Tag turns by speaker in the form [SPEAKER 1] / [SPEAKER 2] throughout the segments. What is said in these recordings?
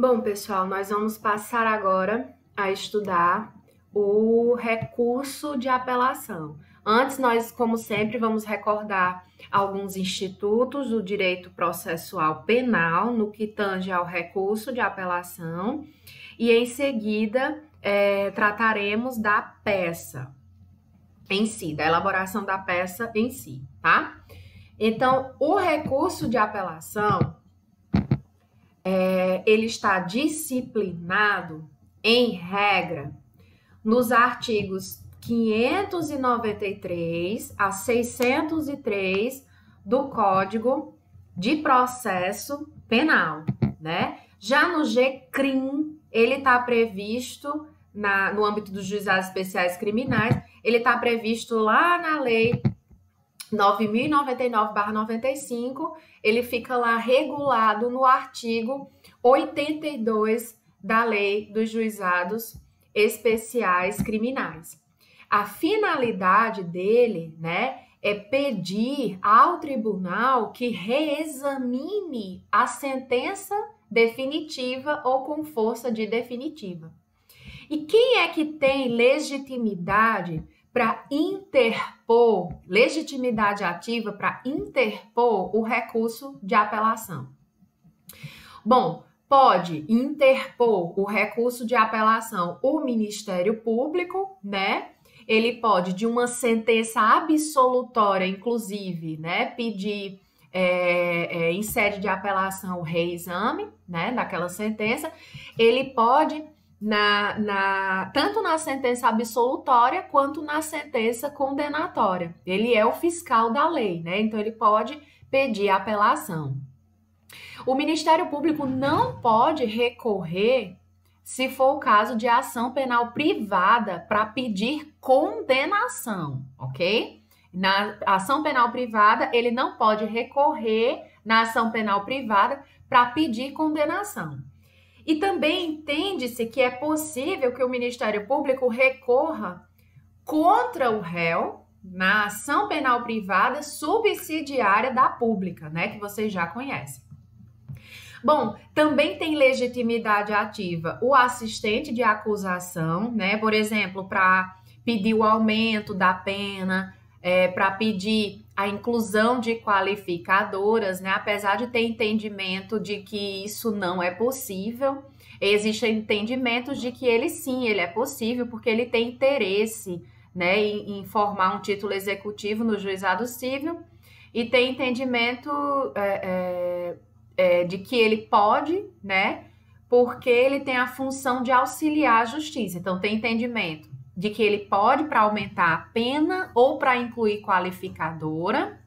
[SPEAKER 1] Bom, pessoal, nós vamos passar agora a estudar o recurso de apelação. Antes, nós, como sempre, vamos recordar alguns institutos do direito processual penal no que tange ao recurso de apelação e, em seguida, trataremos da peça em si, da elaboração da peça em si, tá? Então, o recurso de apelação ele está disciplinado, em regra, nos artigos 593 a 603 do Código de Processo Penal, né? Já no GCRIM, ele está previsto no âmbito dos juizados especiais criminais, ele está previsto lá na Lei 9.099/95, ele fica lá regulado no artigo 82 da Lei dos Juizados Especiais Criminais. A finalidade dele, né, é pedir ao tribunal que reexamine a sentença definitiva ou com força de definitiva. E quem é que tem legitimidade para interpor, legitimidade ativa para interpor o recurso de apelação? Bom, pode interpor o recurso de apelação o Ministério Público, né? Ele pode, de uma sentença absolutória, inclusive, né, pedir em sede de apelação o reexame, né, daquela sentença. Ele pode tanto na sentença absolutória quanto na sentença condenatória. Ele é o fiscal da lei, né? Então ele pode pedir apelação. O Ministério Público não pode recorrer, se for o caso de ação penal privada, para pedir condenação, ok? Na ação penal privada, ele não pode recorrer na ação penal privada para pedir condenação. E também entende-se que é possível que o Ministério Público recorra contra o réu na ação penal privada subsidiária da pública, né, que vocês já conhecem. Bom, também tem legitimidade ativa o assistente de acusação, né, por exemplo, para pedir o aumento da pena, para pedir a inclusão de qualificadoras, né? Apesar de ter entendimento de que isso não é possível, existem entendimentos de que ele é possível, porque ele tem interesse, né, em formar um título executivo no juizado civil, e tem entendimento de que ele pode, né, porque ele tem a função de auxiliar a justiça. Então, tem entendimento de que ele pode para aumentar a pena ou para incluir qualificadora,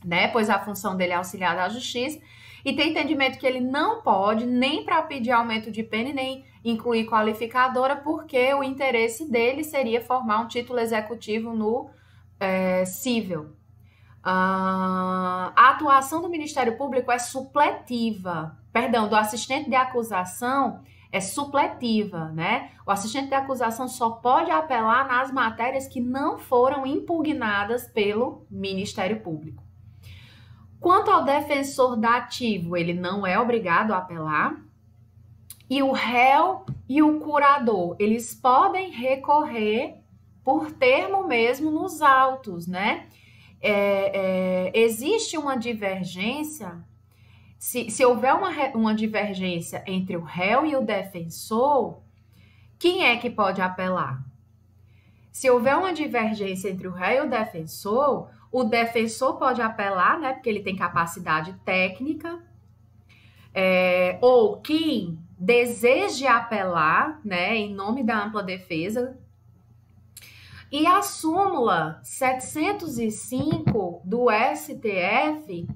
[SPEAKER 1] né? Pois a função dele é auxiliar da justiça. E tem entendimento que ele não pode nem para pedir aumento de pena e nem incluir qualificadora, porque o interesse dele seria formar um título executivo no cível. A atuação do Ministério Público é supletiva, perdão, do assistente de acusação é supletiva, né? O assistente de acusação só pode apelar nas matérias que não foram impugnadas pelo Ministério Público. Quanto ao defensor dativo, ele não é obrigado a apelar. E o réu e o curador, eles podem recorrer por termo mesmo nos autos, né? Existe uma divergência. Se houver uma divergência entre o réu e o defensor, quem é que pode apelar? Se houver uma divergência entre o réu e o defensor pode apelar, né, porque ele tem capacidade técnica, ou quem deseje apelar, né, em nome da ampla defesa. E a súmula 705 do STF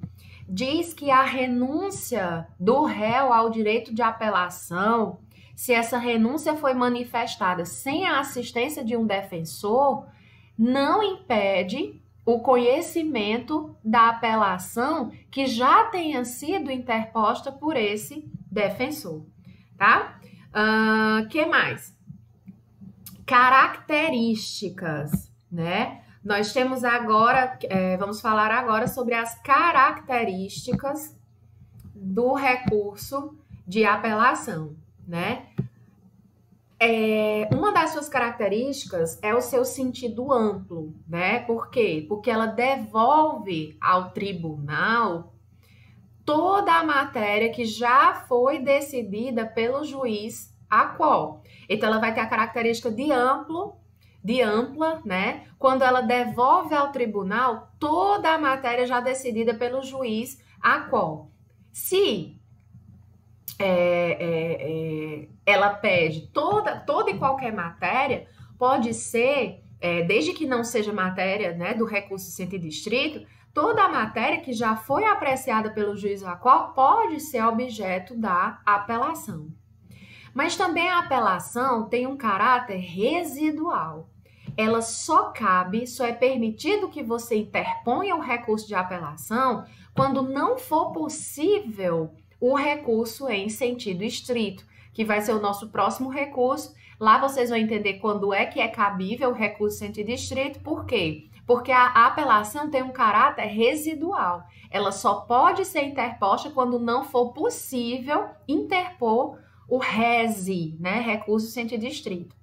[SPEAKER 1] diz que a renúncia do réu ao direito de apelação, se essa renúncia foi manifestada sem a assistência de um defensor, não impede o conhecimento da apelação que já tenha sido interposta por esse defensor, tá? Que mais? Características, né? Nós temos agora, vamos falar agora sobre as características do recurso de apelação, né? Uma das suas características é o seu sentido amplo, né? Por quê? Porque ela devolve ao tribunal toda a matéria que já foi decidida pelo juiz a qual. Então, ela vai ter a característica de ampla, né? Quando ela devolve ao tribunal toda a matéria já decidida pelo juiz a qual. Se ela pede toda e qualquer matéria, pode ser, desde que não seja matéria, né, do recurso centro-distrito, toda a matéria que já foi apreciada pelo juiz a qual pode ser objeto da apelação. Mas também a apelação tem um caráter residual. Ela só é permitido que você interponha o recurso de apelação quando não for possível o recurso em sentido estrito, que vai ser o nosso próximo recurso. Lá vocês vão entender quando é que é cabível o recurso em sentido estrito. Por quê? Porque a apelação tem um caráter residual. Ela só pode ser interposta quando não for possível interpor o RESE, né? Recurso em sentido estrito.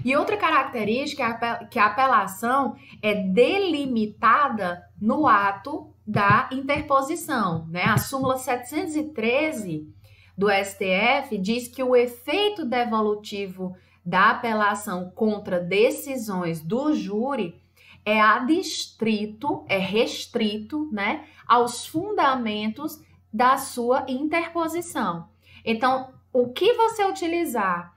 [SPEAKER 1] E outra característica é que a apelação é delimitada no ato da interposição, né? A súmula 713 do STF diz que o efeito devolutivo da apelação contra decisões do júri é restrito, né, aos fundamentos da sua interposição. Então, o que você utilizar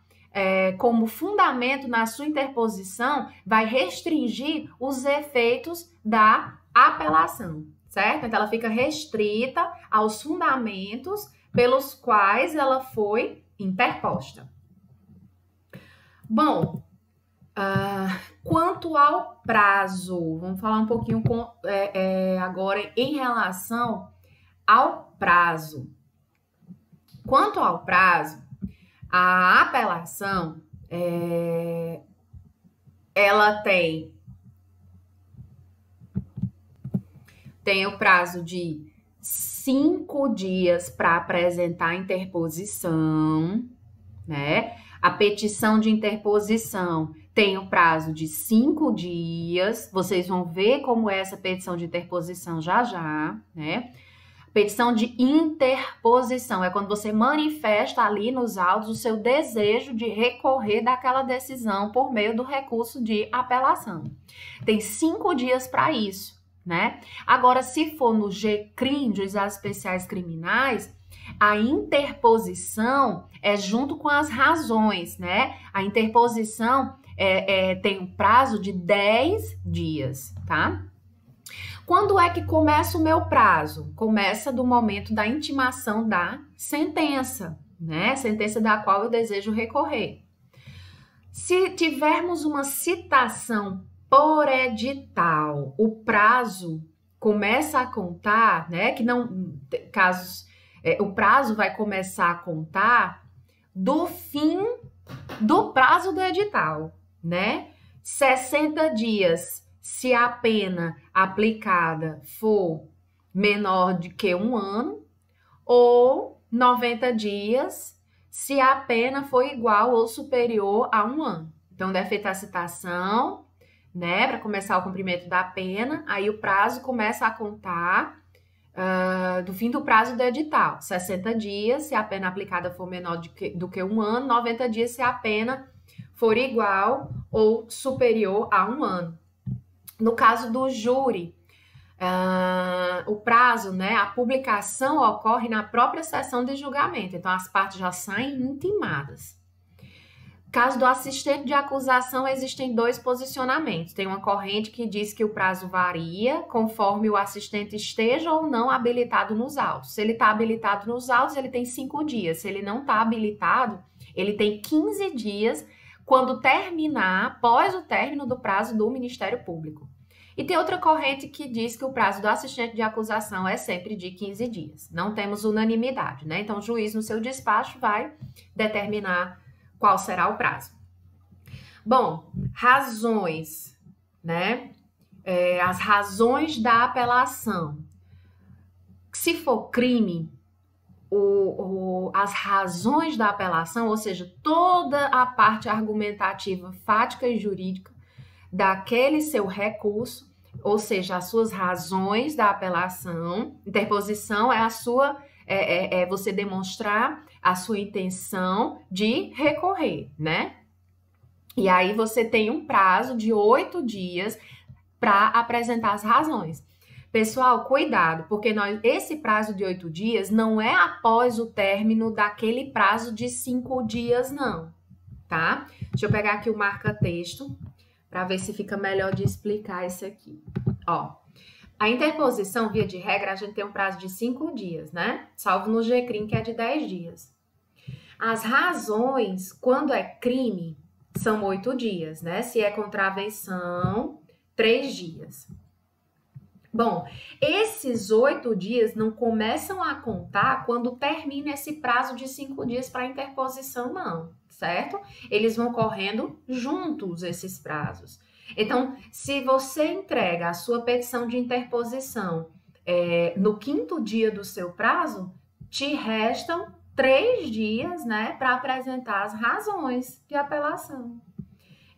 [SPEAKER 1] como fundamento na sua interposição vai restringir os efeitos da apelação, certo? Então, ela fica restrita aos fundamentos pelos quais ela foi interposta. Bom, quanto ao prazo, vamos falar um pouquinho agora em relação ao prazo. Quanto ao prazo, a apelação, ela tem o prazo de 5 dias para apresentar a interposição, né? A petição de interposição tem o prazo de 5 dias. Vocês vão ver como é essa petição de interposição já, né? Petição de interposição é quando você manifesta ali nos autos o seu desejo de recorrer daquela decisão por meio do recurso de apelação. Tem 5 dias para isso, né? Agora, se for no GCRIM, Juizados Especiais Criminais, a interposição é junto com as razões, né? A interposição tem um prazo de 10 dias, tá? Quando é que começa o meu prazo? Começa do momento da intimação da sentença, né? Sentença da qual eu desejo recorrer. Se tivermos uma citação por edital, o prazo começa a contar, né? Que não casos, o prazo vai começar a contar do fim do prazo do edital, né? 60 dias. Se a pena aplicada for menor de que 1 ano, ou 90 dias, se a pena for igual ou superior a 1 ano. Então, deve feita a citação, né, para começar o cumprimento da pena, aí o prazo começa a contar do fim do prazo do edital. 60 dias, se a pena aplicada for menor do que 1 ano, 90 dias, se a pena for igual ou superior a 1 ano. No caso do júri, o prazo, né, a publicação ocorre na própria sessão de julgamento, então as partes já saem intimadas. No caso do assistente de acusação, existem 2 posicionamentos. Tem uma corrente que diz que o prazo varia conforme o assistente esteja ou não habilitado nos autos. Se ele está habilitado nos autos, ele tem 5 dias. Se ele não está habilitado, ele tem 15 dias quando terminar, após o término do prazo do Ministério Público. E tem outra corrente que diz que o prazo do assistente de acusação é sempre de 15 dias. Não temos unanimidade, né? Então, o juiz, no seu despacho, vai determinar qual será o prazo. Bom, razões, né? As razões da apelação. Se for crime, as razões da apelação, ou seja, toda a parte argumentativa, fática e jurídica daquele seu recurso, ou seja, as suas razões da apelação. Interposição é a sua você demonstrar a sua intenção de recorrer, né? E aí você tem um prazo de 8 dias para apresentar as razões. Pessoal, cuidado, porque esse prazo de 8 dias não é após o término daquele prazo de 5 dias, não, tá? Deixa eu pegar aqui o marca-texto para ver se fica melhor de explicar isso aqui. Ó, a interposição, via de regra, a gente tem um prazo de 5 dias, né? Salvo no GCRIM, que é de 10 dias. As razões, quando é crime, são 8 dias, né? Se é contravenção, 3 dias. Bom, esses 8 dias não começam a contar quando termina esse prazo de 5 dias para interposição, não, certo? Eles vão correndo juntos, esses prazos. Então, se você entrega a sua petição de interposição no 5º dia do seu prazo, te restam 3 dias, né, para apresentar as razões de apelação.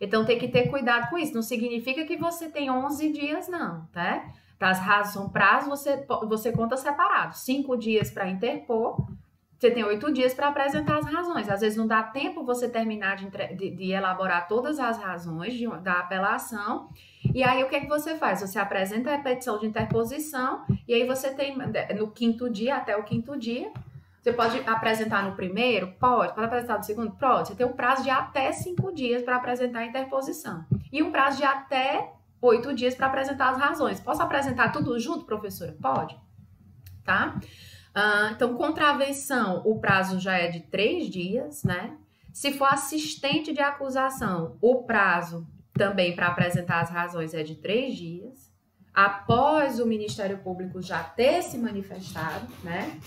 [SPEAKER 1] Então, tem que ter cuidado com isso. Não significa que você tem 11 dias, não, tá? Das razões, prazo, você conta separado. 5 dias para interpor, você tem 8 dias para apresentar as razões. Às vezes não dá tempo você terminar de elaborar todas as razões da apelação. E aí, o que é que você faz? Você apresenta a petição de interposição e aí você tem, no 5º dia, até o 5º dia, você pode apresentar no primeiro? Pode apresentar no segundo? Pode. Você tem um prazo de até 5 dias para apresentar a interposição. E um prazo de até 8 dias para apresentar as razões. Posso apresentar tudo junto, professora? Pode, tá? Então, contravenção, o prazo já é de 3 dias, né? Se for assistente de acusação, o prazo também para apresentar as razões é de 3 dias. Após o Ministério Público já ter se manifestado, né?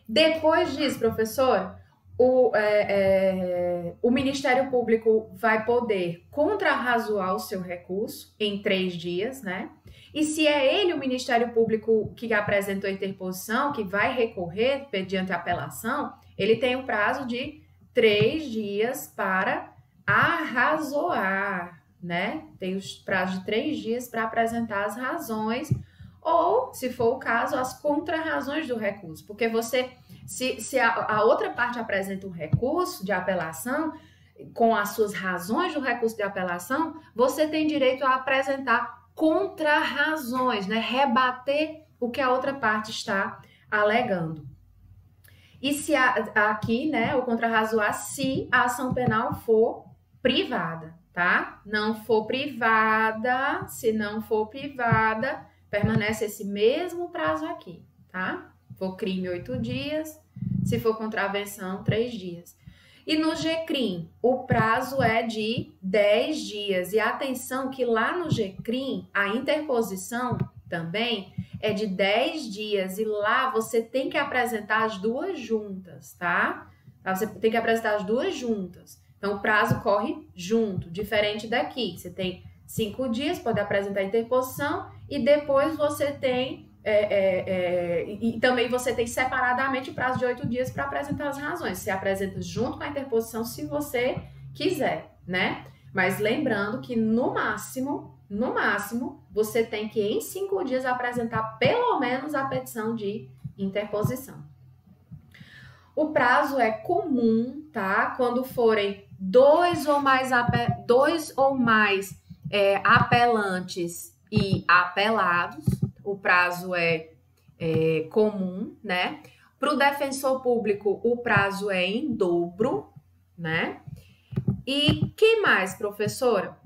[SPEAKER 1] Depois disso, professor, o Ministério Público vai poder contrarrazoar o seu recurso em 3 dias, né? E se é ele, o Ministério Público, que apresentou a interposição, que vai recorrer mediante apelação, ele tem um prazo de 3 dias para arrazoar, né? Tem os prazos de 3 dias para apresentar as razões ou, se for o caso, as contrarrazões do recurso. Porque se a outra parte apresenta um recurso de apelação, com as suas razões do recurso de apelação, você tem direito a apresentar contrarrazões, né? Rebater o que a outra parte está alegando. E se aqui, né, o contrarrazoar se a ação penal for privada, tá? Não for privada, se não for privada, permanece esse mesmo prazo aqui, tá? Se for crime, 8 dias, se for contravenção, 3 dias. E no GCRIM, o prazo é de 10 dias. E atenção que lá no GCRIM, a interposição também é de 10 dias. E lá você tem que apresentar as duas juntas, tá? Você tem que apresentar as duas juntas. Então, o prazo corre junto, diferente daqui. Você tem 5 dias, pode apresentar a interposição e depois você tem... e também você tem separadamente o prazo de 8 dias para apresentar as razões. Você apresenta junto com a interposição se você quiser, né? Mas lembrando que no máximo, você tem que em 5 dias apresentar pelo menos a petição de interposição. O prazo é comum, tá? Quando forem dois ou mais apelantes e apelados, o prazo é comum, né? Para o defensor público, o prazo é em dobro, né? E quem mais, professora?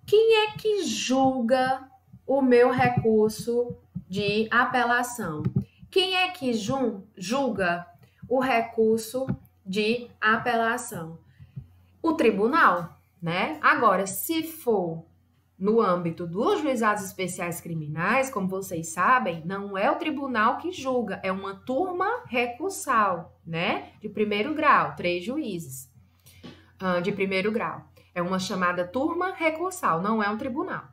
[SPEAKER 1] Quem é que julga o meu recurso de apelação? Quem é que julga o recurso de apelação? O tribunal, né? Agora, se for no âmbito dos juizados especiais criminais, como vocês sabem, não é o tribunal que julga, é uma turma recursal, né? De 1º grau, 3 juízes de 1º grau. É uma chamada turma recursal, não é um tribunal.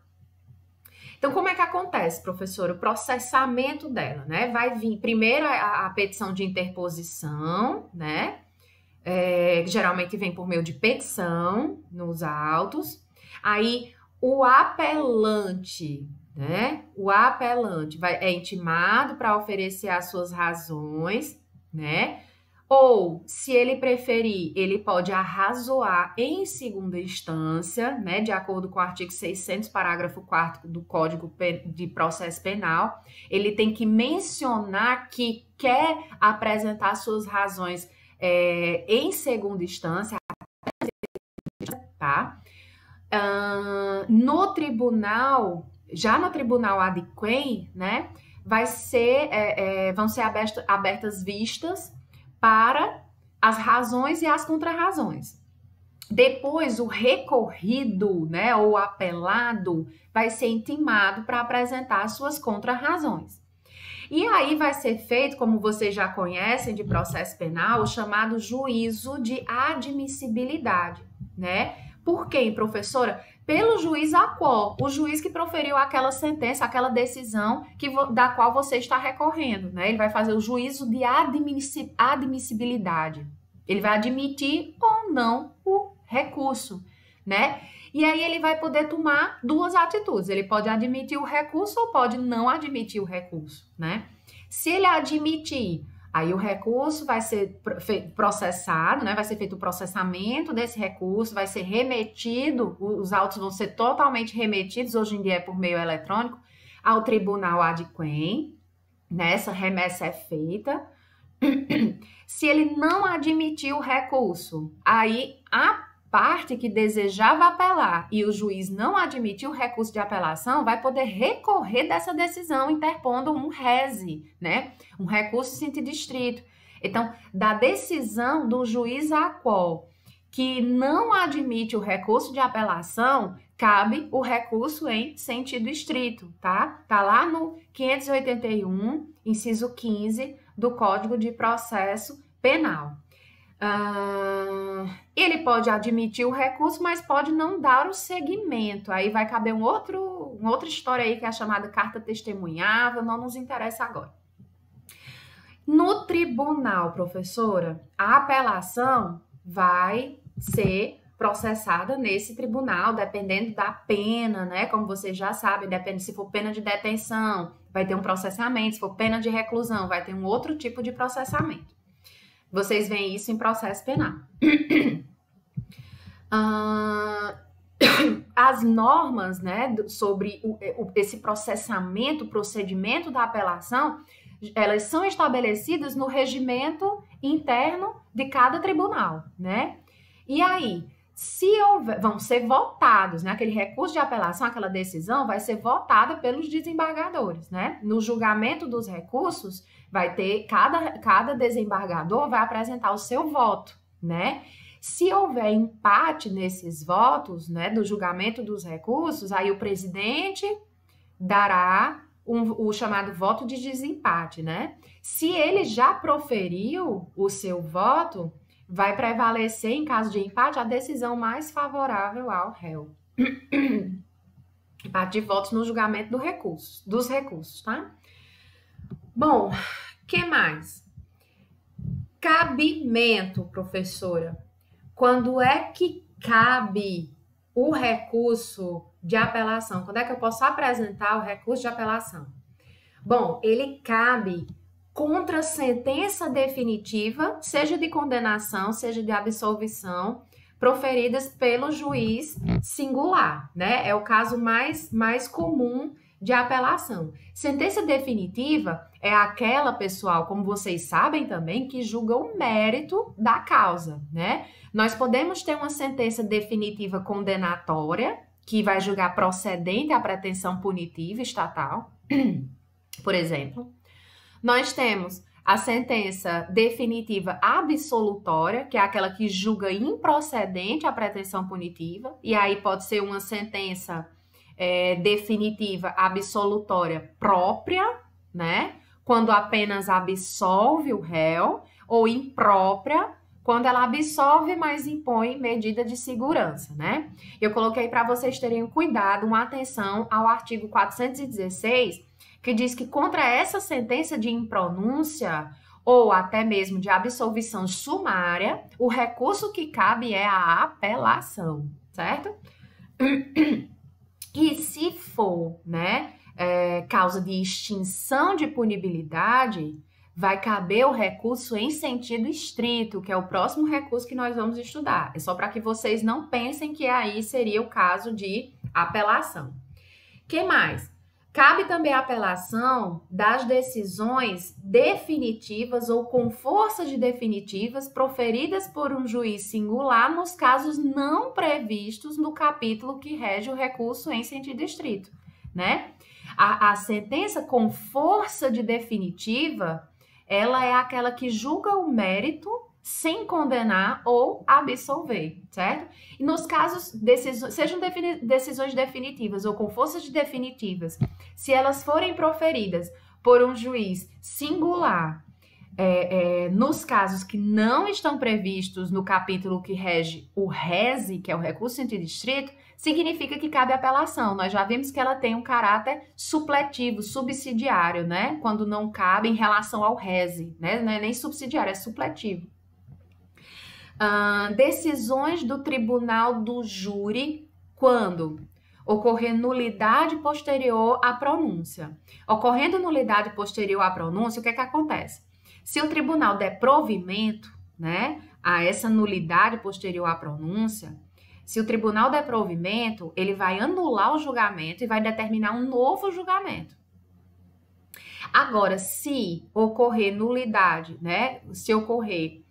[SPEAKER 1] Então, como é que acontece, professora? O processamento dela, né? Vai vir primeiro a petição de interposição, né? Geralmente vem por meio de petição nos autos. Aí, o apelante, né? O apelante é intimado para oferecer as suas razões, né? Ou, se ele preferir, ele pode arrazoar em segunda instância, né, de acordo com o artigo 600, parágrafo 4º do Código de Processo Penal. Ele tem que mencionar que quer apresentar suas razões em segunda instância, tá? No tribunal, já no tribunal ad quem, né, vão ser abertas vistas para as razões e as contrarrazões. Depois, o recorrido, né, ou apelado, vai ser intimado para apresentar as suas contrarrazões. E aí vai ser feito, como vocês já conhecem de processo penal, o chamado juízo de admissibilidade, né? Por quem, professora? Pelo juiz aquó, o juiz que proferiu aquela sentença, aquela decisão da qual você está recorrendo, né? Ele vai fazer o juízo de admissibilidade. Ele vai admitir ou não o recurso, né? E aí ele vai poder tomar duas atitudes. Ele pode admitir o recurso ou pode não admitir o recurso, né? Se ele admitir, aí o recurso vai ser processado, né? Vai ser feito o processamento desse recurso, vai ser remetido, os autos vão ser totalmente remetidos, hoje em dia é por meio eletrônico, ao tribunal ad quem, né? Essa remessa é feita. Se ele não admitir o recurso, aí a parte que desejava apelar e o juiz não admitiu o recurso de apelação, vai poder recorrer dessa decisão interpondo um rese, né? Um recurso em sentido estrito. Então, da decisão do juiz aquó que não admite o recurso de apelação, cabe o recurso em sentido estrito, tá? Tá lá no 581, inciso 15 do Código de Processo Penal. Ele pode admitir o recurso, mas pode não dar o seguimento. Aí vai caber uma outra história aí que é a chamada carta testemunhável, não nos interessa agora. No tribunal, professora, a apelação vai ser processada nesse tribunal, dependendo da pena, né? Como vocês já sabem, depende se for pena de detenção, vai ter um processamento, se for pena de reclusão, vai ter um outro tipo de processamento. Vocês veem isso em processo penal. As normas, né, sobre esse processamento, o procedimento da apelação, elas são estabelecidas no regimento interno de cada tribunal, né? E aí, se houver, vão ser votados, né? Aquele recurso de apelação, aquela decisão vai ser votada pelos desembargadores, né? No julgamento dos recursos, vai ter, cada desembargador vai apresentar o seu voto, né? Se houver empate nesses votos, né, do julgamento dos recursos, aí o presidente dará o chamado voto de desempate, né? Se ele já proferiu o seu voto, vai prevalecer, em caso de empate, a decisão mais favorável ao réu. Empate de votos no julgamento dos recursos, tá? Bom, que mais? Cabimento, professora. Quando é que cabe o recurso de apelação? Quando é que eu posso apresentar o recurso de apelação? Bom, ele cabe contra sentença definitiva, seja de condenação, seja de absolvição, proferidas pelo juiz singular, né? É o caso mais comum de apelação. Sentença definitiva é aquela, pessoal, como vocês sabem também, que julga o mérito da causa, né? Nós podemos ter uma sentença definitiva condenatória, que vai julgar procedente a pretensão punitiva estatal, por exemplo. Nós temos a sentença definitiva absolutória, que é aquela que julga improcedente a pretensão punitiva, e aí pode ser uma sentença definitiva absolutória própria, né? Quando apenas absolve o réu, ou imprópria, quando ela absolve, mas impõe medida de segurança, né? Eu coloquei para vocês terem cuidado, uma atenção ao artigo 416, que diz que contra essa sentença de impronúncia ou até mesmo de absolvição sumária, o recurso que cabe é a apelação, certo? E se for, né, causa de extinção de punibilidade, vai caber o recurso em sentido estrito, que é o próximo recurso que nós vamos estudar. É só para que vocês não pensem que aí seria o caso de apelação. Que mais? Cabe também a apelação das decisões definitivas ou com força de definitivas proferidas por um juiz singular nos casos não previstos no capítulo que rege o recurso em sentido estrito, né? A sentença com força de definitiva, ela é aquela que julga o mérito sem condenar ou absolver, certo? E nos casos, sejam decisões definitivas ou com forças de definitivas, se elas forem proferidas por um juiz singular, nos casos que não estão previstos no capítulo que rege o rese, que é o recurso em sentido estrito, significa que cabe apelação. Nós já vimos que ela tem um caráter supletivo, subsidiário, né? Quando não cabe em relação ao rese, né? Não é nem subsidiário, é supletivo. Decisões do tribunal do júri quando ocorrer nulidade posterior à pronúncia. Ocorrendo nulidade posterior à pronúncia, o que é que acontece? Se o tribunal der provimento, né, a essa nulidade posterior à pronúncia, se o tribunal der provimento, ele vai anular o julgamento e vai determinar um novo julgamento. Agora, se ocorrer nulidade, né, se ocorrer,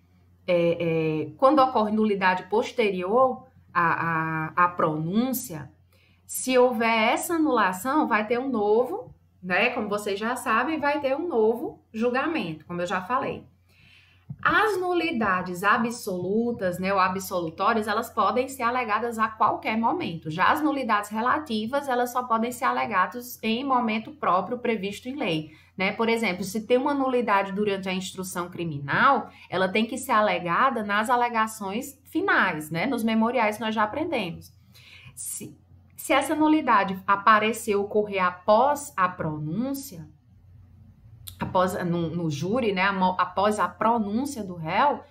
[SPEAKER 1] quando ocorre nulidade posterior à pronúncia, se houver essa anulação, vai ter um novo, né, como vocês já sabem, vai ter um novo julgamento, como eu já falei. As nulidades absolutas, né, ou absolutórias, elas podem ser alegadas a qualquer momento. Já as nulidades relativas, elas só podem ser alegadas em momento próprio previsto em lei, né? Por exemplo, se tem uma nulidade durante a instrução criminal, ela tem que ser alegada nas alegações finais, né, nos memoriais que nós já aprendemos. Se essa nulidade aparecer, ocorrer após a pronúncia, no júri, né, após a pronúncia do réu,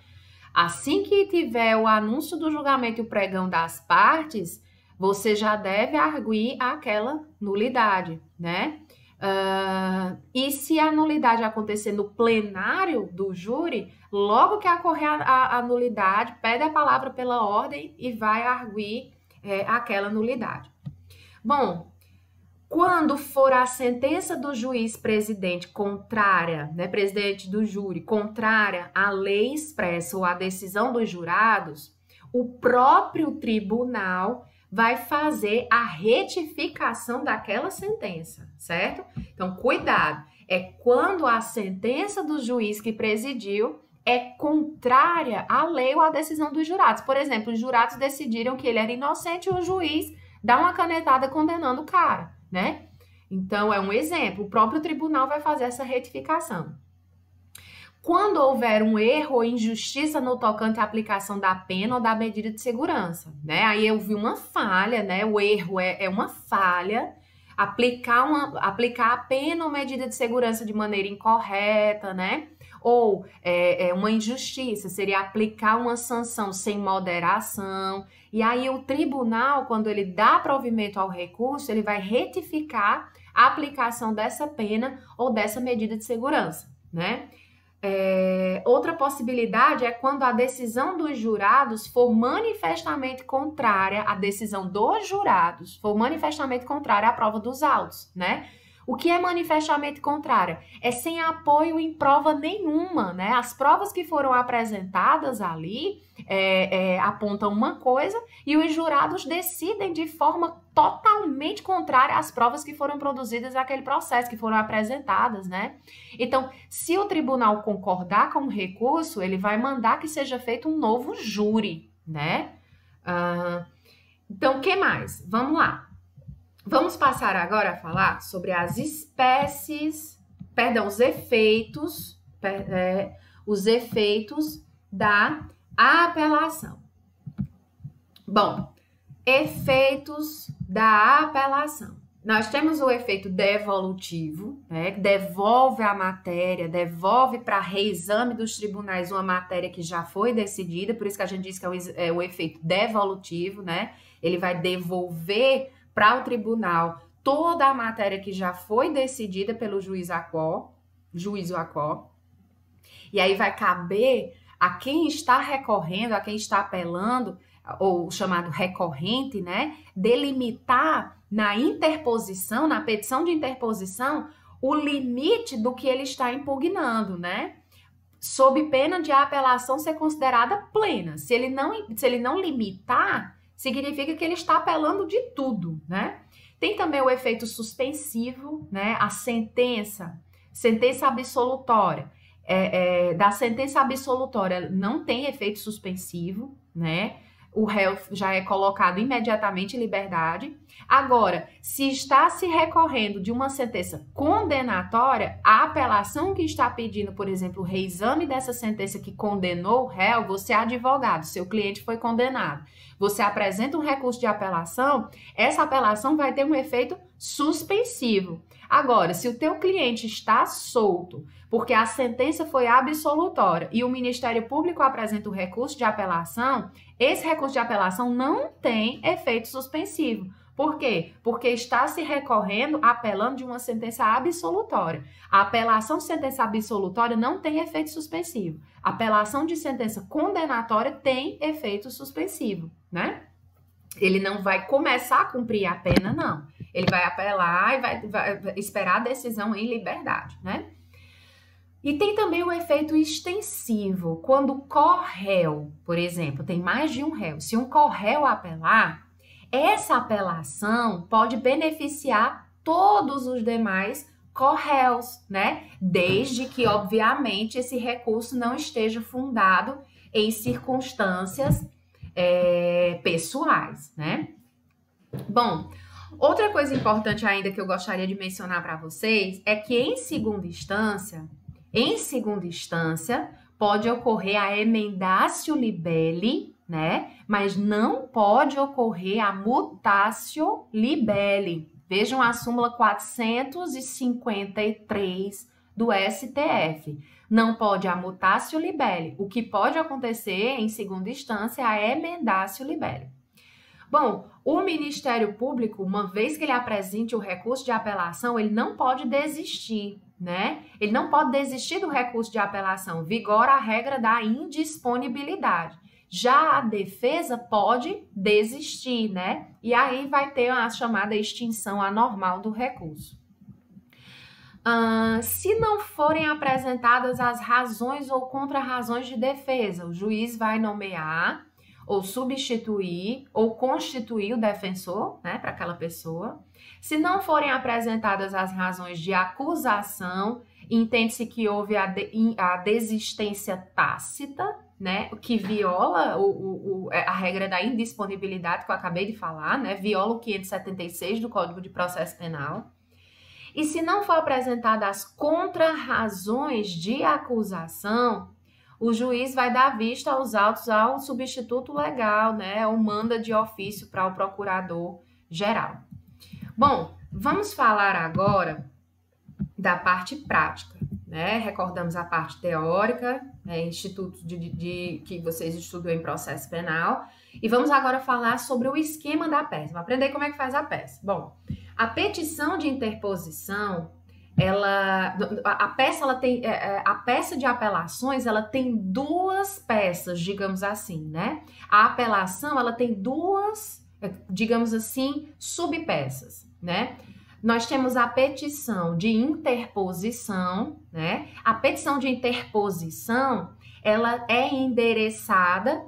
[SPEAKER 1] assim que tiver o anúncio do julgamento e o pregão das partes, você já deve arguir aquela nulidade, né? E se a nulidade acontecer no plenário do júri, logo que ocorrer a nulidade, pede a palavra pela ordem e vai arguir aquela nulidade. Bom, quando for a sentença do juiz presidente contrária, né, presidente do júri, contrária à lei expressa ou à decisão dos jurados, o próprio tribunal vai fazer a retificação daquela sentença, certo? Então, cuidado, é quando a sentença do juiz que presidiu é contrária à lei ou à decisão dos jurados. Por exemplo, os jurados decidiram que ele era inocente e o juiz dá uma canetada condenando o cara, né? Então, é um exemplo. O próprio tribunal vai fazer essa retificação. Quando houver um erro ou injustiça no tocante à aplicação da pena ou da medida de segurança, né? Aí eu vi uma falha, né? O erro é uma falha, aplicar a pena ou medida de segurança de maneira incorreta, né? Ou uma injustiça, seria aplicar uma sanção sem moderação. E aí o tribunal, quando ele dá provimento ao recurso, ele vai retificar a aplicação dessa pena ou dessa medida de segurança, né? Outra possibilidade é quando a decisão dos jurados for manifestamente contrária, a decisão dos jurados for manifestamente contrária à prova dos autos, né? O que é manifestamente contrária? É sem apoio em prova nenhuma, né? As provas que foram apresentadas ali apontam uma coisa e os jurados decidem de forma totalmente contrária às provas que foram produzidas naquele processo, que foram apresentadas, né? Então, se o tribunal concordar com o recurso, ele vai mandar que seja feito um novo júri, né? Então, o que mais? Vamos lá. Vamos passar agora a falar sobre as espécies, os efeitos da A apelação. Bom, efeitos da apelação. Nós temos o efeito devolutivo, né, que devolve a matéria, devolve para reexame dos tribunais uma matéria que já foi decidida, por isso que a gente diz que é o efeito devolutivo, né? Ele vai devolver para o tribunal toda a matéria que já foi decidida pelo juízo à quo, e aí vai caber a quem está recorrendo, a quem está apelando, ou chamado recorrente, né, delimitar na interposição, na petição de interposição, o limite do que ele está impugnando, né, sob pena de a apelação ser considerada plena. Se ele não limitar, significa que ele está apelando de tudo, né. Tem também o efeito suspensivo, né, a sentença absolutória. Da sentença absolutória não tem efeito suspensivo, né? O réu já é colocado imediatamente em liberdade. Agora, se está se recorrendo de uma sentença condenatória, a apelação que está pedindo, por exemplo, o reexame dessa sentença que condenou o réu, você é advogado, seu cliente foi condenado. Você apresenta um recurso de apelação, essa apelação vai ter um efeito suspensivo. Agora, se o teu cliente está solto, porque a sentença foi absolutória e o Ministério Público apresenta o recurso de apelação, esse recurso de apelação não tem efeito suspensivo. Por quê? Porque está se recorrendo, apelando de uma sentença absolutória. A apelação de sentença absolutória não tem efeito suspensivo. A apelação de sentença condenatória tem efeito suspensivo, né? Ele não vai começar a cumprir a pena, não. Ele vai apelar e vai esperar a decisão em liberdade, né? E tem também o efeito extensivo. Quando o corréu, por exemplo, tem mais de um réu, se um corréu apelar, essa apelação pode beneficiar todos os demais corréus, né? Desde que, obviamente, esse recurso não esteja fundado em circunstâncias pessoais, né? Bom, outra coisa importante ainda que eu gostaria de mencionar para vocês é que em segunda instância, pode ocorrer a emendatio libelli, né? Mas não pode ocorrer a mutatio libelli. Vejam a súmula 453 do STF. Não pode a mutatio libelli. O que pode acontecer em segunda instância é a emendatio libelli. Bom, o Ministério Público, uma vez que ele apresente o recurso de apelação, ele não pode desistir, né? Ele não pode desistir do recurso de apelação. Vigora a regra da indisponibilidade. Já a defesa pode desistir, né? E aí vai ter a chamada extinção anormal do recurso. Se não forem apresentadas as razões ou contra-razões de defesa, o juiz vai nomear ou substituir ou constituir o defensor, né, para aquela pessoa. Se não forem apresentadas as razões de acusação, entende-se que houve a desistência tácita, né, que viola a regra da indisponibilidade que eu acabei de falar, né, viola o 576 do Código de Processo Penal. E se não for apresentada as contra-razões de acusação, o juiz vai dar vista aos autos ao substituto legal, né, ou manda de ofício para o procurador-geral. Bom, vamos falar agora da parte prática, né? Recordamos a parte teórica, institutos que vocês estudam em processo penal, e vamos agora falar sobre o esquema da peça. Vamos aprender como é que faz a peça. Bom, a petição de interposição, a peça de apelações, ela tem duas peças, digamos assim, né? A apelação, ela tem duas, digamos assim, subpeças, né? Nós temos a petição de interposição, né? A petição de interposição, ela é endereçada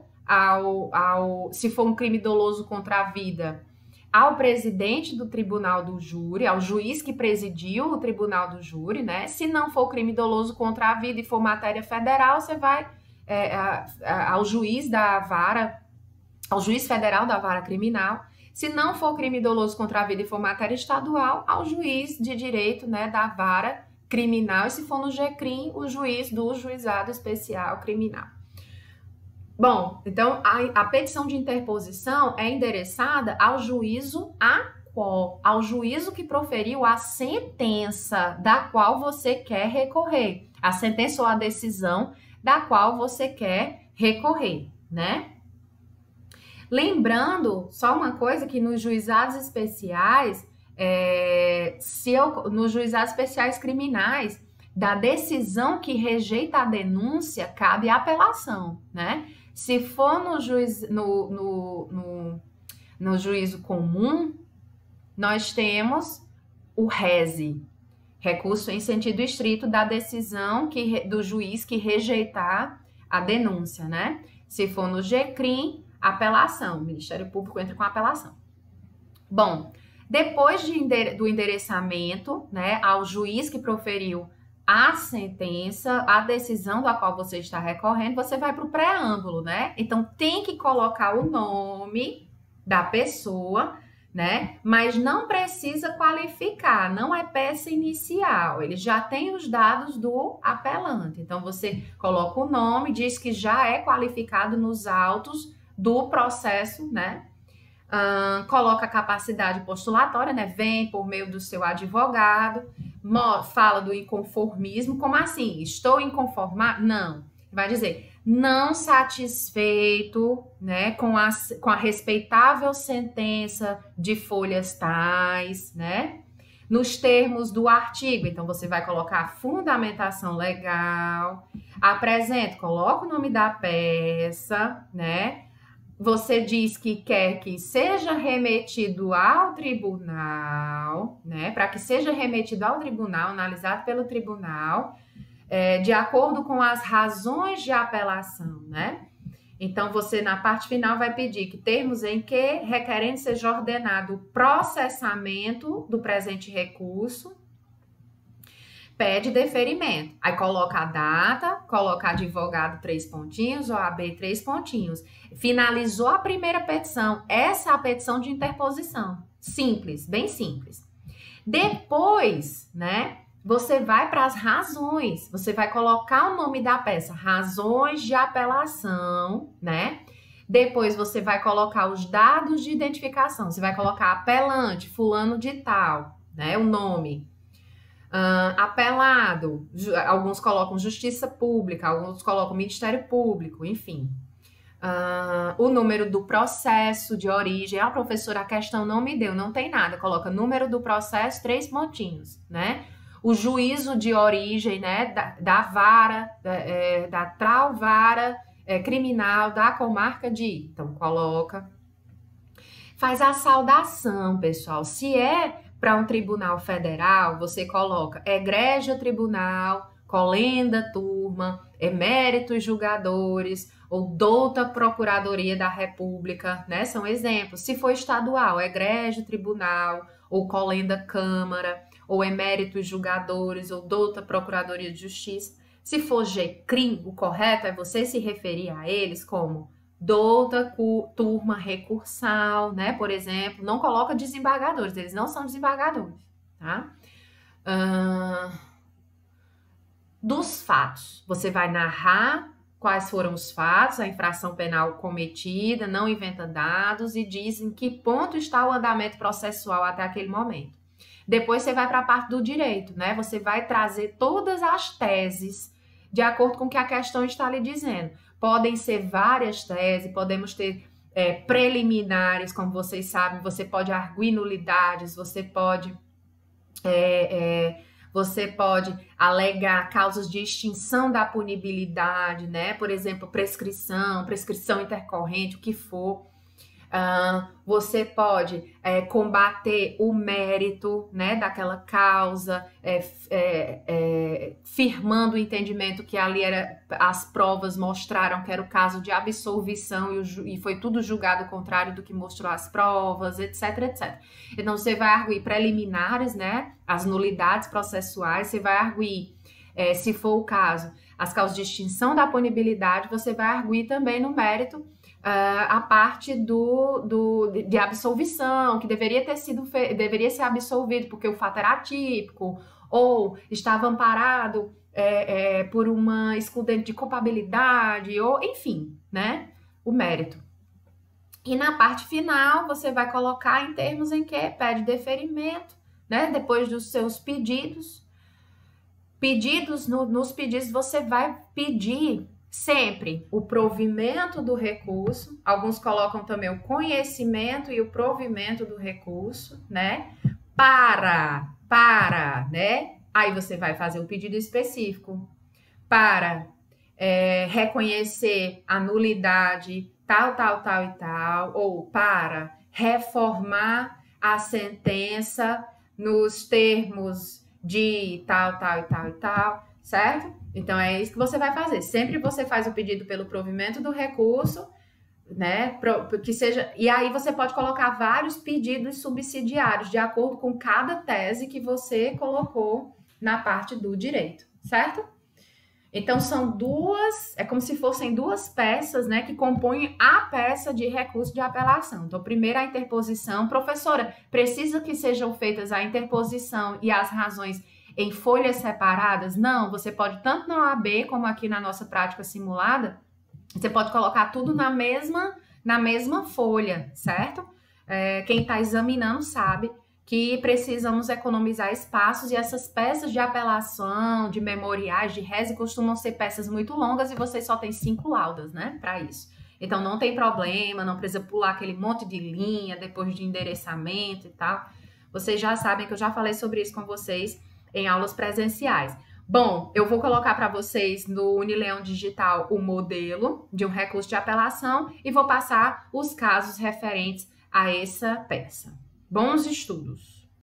[SPEAKER 1] se for um crime doloso contra a vida, ao presidente do tribunal do júri, ao juiz que presidiu o tribunal do júri, né? Se não for crime doloso contra a vida e for matéria federal, você vai ao juiz da vara, ao juiz federal da vara criminal. Se não for crime doloso contra a vida e for matéria estadual, ao juiz de direito, né, da vara criminal. E se for no GCRIM, o juiz do juizado especial criminal. Bom, então a petição de interposição é endereçada ao juízo ao juízo que proferiu a sentença da qual você quer recorrer, a sentença ou a decisão da qual você quer recorrer, né? Lembrando, só uma coisa, que nos juizados especiais, nos juizados especiais criminais, da decisão que rejeita a denúncia, cabe apelação, né? Se for no juízo comum, nós temos o RESE, recurso em sentido estrito da decisão do juiz que rejeitar a denúncia, né? Se for no GCRIM, apelação, o Ministério Público entra com apelação. Bom, depois do endereçamento, né, ao juiz que proferiu a sentença, a decisão da qual você está recorrendo, você vai para o preâmbulo, né? Então, tem que colocar o nome da pessoa, né? Mas não precisa qualificar, não é peça inicial, ele já tem os dados do apelante. Então, você coloca o nome, diz que já é qualificado nos autos do processo, né? Coloca a capacidade postulatória, né? Vem por meio do seu advogado, fala do inconformismo. Como assim? Estou inconformado? Não. Vai dizer, não satisfeito, né, com a respeitável sentença de folhas tais, né? Nos termos do artigo, então você vai colocar a fundamentação legal, coloca o nome da peça, né? Você diz que quer que seja remetido ao tribunal, né? Para que seja remetido ao tribunal, analisado pelo tribunal, de acordo com as razões de apelação, né? Então, você, na parte final, vai pedir que termos em que requerendo seja ordenado o processamento do presente recurso, pede deferimento. Aí coloca a data, coloca advogado 3 pontinhos, OAB 3 pontinhos. Finalizou a primeira petição. Essa é a petição de interposição. Simples, bem simples. Depois, né, você vai para as razões. Você vai colocar o nome da peça, razões de apelação, né? Depois você vai colocar os dados de identificação. Você vai colocar apelante, fulano de tal, né, o nome. Apelado, alguns colocam Justiça Pública, alguns colocam Ministério Público, enfim. O número do processo de origem. Professora, a questão não me deu, não tem nada. Coloca número do processo, 3 pontinhos, né? O juízo de origem, né, da vara, da tal vara criminal da comarca de... Então, coloca. Faz a saudação, pessoal. Se é para um tribunal federal, você coloca egrégio tribunal, colenda turma, eméritos julgadores ou douta procuradoria da República, né? São exemplos. Se for estadual, egrégio tribunal ou colenda câmara ou eméritos julgadores ou douta procuradoria de justiça. Se for GCRIM, o correto é você se referir a eles como douta turma recursal, né? Por exemplo, não coloca desembargadores, eles não são desembargadores, tá? Dos fatos, você vai narrar quais foram os fatos, a infração penal cometida, não inventa dados e diz em que ponto está o andamento processual até aquele momento. Depois você vai para a parte do direito, né? Você vai trazer todas as teses de acordo com o que a questão está lhe dizendo. Podem ser várias teses, podemos ter preliminares, como vocês sabem, você pode arguir nulidades, você pode alegar causas de extinção da punibilidade, né? Por exemplo, prescrição intercorrente, o que for. Você pode combater o mérito, né, daquela causa, firmando o entendimento que ali as provas mostraram que era o caso de absolvição e foi tudo julgado ao contrário do que mostrou as provas, etc, etc. Então, você vai arguir preliminares, né, as nulidades processuais, você vai arguir, se for o caso, as causas de extinção da punibilidade, você vai arguir também no mérito a parte de absolvição, que deveria ser absolvido porque o fato era atípico, ou estava amparado por uma excludente de culpabilidade, ou enfim, né? o mérito. E na parte final, você vai colocar em termos em que pede deferimento, né? Depois dos seus pedidos. Nos pedidos, você vai pedir sempre o provimento do recurso. Alguns colocam também o conhecimento e o provimento do recurso, né? Para, né? Aí você vai fazer um pedido específico para reconhecer a nulidade tal e tal, ou para reformar a sentença nos termos de tal e tal, certo? Então, é isso que você vai fazer. Sempre você faz o pedido pelo provimento do recurso, né? Que seja, e aí você pode colocar vários pedidos subsidiários, de acordo com cada tese que você colocou na parte do direito, certo? Então, são duas, é como se fossem duas peças, né, que compõem a peça de recurso de apelação. Então, primeiro a interposição. Professora, precisa que sejam feitas a interposição e as razões em folhas separadas? Não, você pode, tanto na OAB como aqui na nossa prática simulada, você pode colocar tudo na mesma folha, certo? Quem está examinando sabe que precisamos economizar espaços, e essas peças de apelação, de memoriais, de reze costumam ser peças muito longas e vocês só têm 5 laudas, né, para isso. Então não tem problema, não precisa pular aquele monte de linha depois de endereçamento e tal. Vocês já sabem que eu já falei sobre isso com vocês em aulas presenciais. Bom, eu vou colocar para vocês no Unileão Digital o modelo de um recurso de apelação e vou passar os casos referentes a essa peça. Bons estudos!